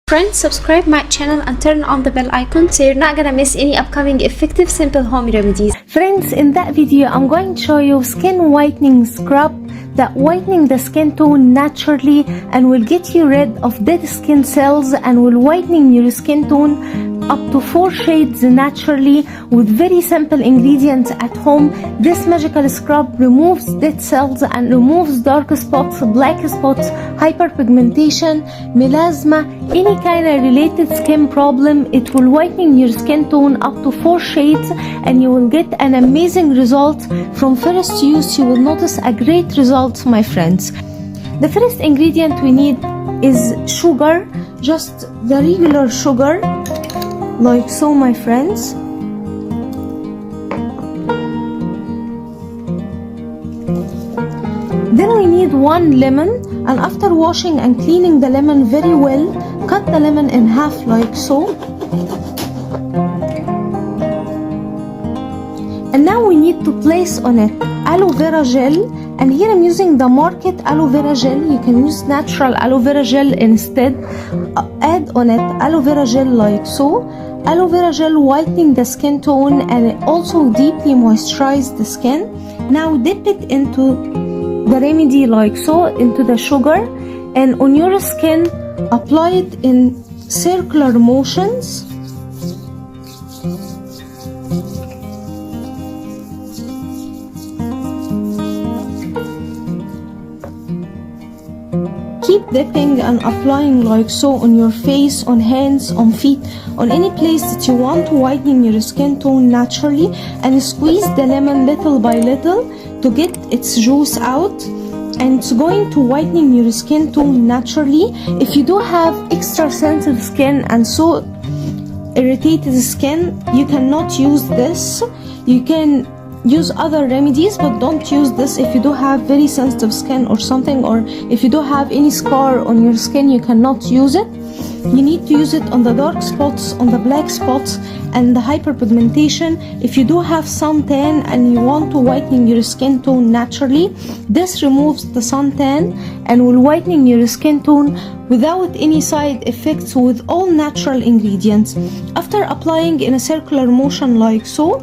Friends, subscribe my channel and turn on the bell icon so you're not gonna miss any upcoming effective simple home remedies. Friends, in that video I'm going to show you skin whitening scrub that whitening the skin tone naturally and will get you rid of dead skin cells and will whitening your skin tone up to 4 shades naturally with very simple ingredients at home. This magical scrub removes dead cells and removes dark spots, black spots, hyperpigmentation, melasma, any kind of related skin problem. It will whitening your skin tone up to 4 shades and you will get an amazing result. From first use you will notice a great result, my friends. The first ingredient we need is sugar, just the regular sugar, like so, my friends. Then we need 1 lemon, and after washing and cleaning the lemon very well, cut the lemon in half like so. And now we need to place on it aloe vera gel, and here I'm using the market aloe vera gel. You can use natural aloe vera gel instead. Add on it aloe vera gel like so. Aloe vera gel whitening the skin tone and it also deeply moisturize the skin. Now dip it into the remedy like so, into the sugar, and on your skin apply it in circular motions. Keep dipping and applying like so on your face, on hands, on feet, on any place that you want to whiten your skin tone naturally, and squeeze the lemon little by little to get its juice out, and it's going to whitening your skin tone naturally. If you do have extra sensitive skin and so irritated skin, you cannot use this. You can use other remedies, but don't use this if you do have very sensitive skin or something, or if you do have any scar on your skin, you cannot use it. You need to use it on the dark spots, on the black spots, and the hyperpigmentation. If you do have suntan and you want to whitening your skin tone naturally, this removes the suntan and will whitening your skin tone without any side effects, with all natural ingredients. After applying in a circular motion like so,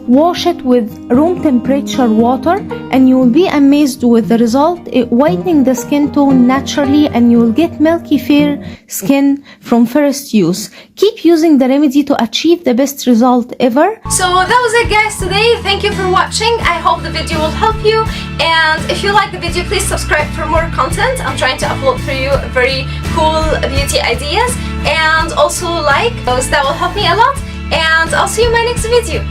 wash it with room temperature water and you will be amazed with the result. It whitening the skin tone naturally and you will get milky fair skin from first use. Keep using the remedy to achieve the best result ever. So that was it, guys, today. Thank you for watching. I hope the video will help you, and if you like the video, please subscribe for more content. I'm trying to upload for you very cool beauty ideas, and also like those. That will help me a lot, and I'll see you in my next video.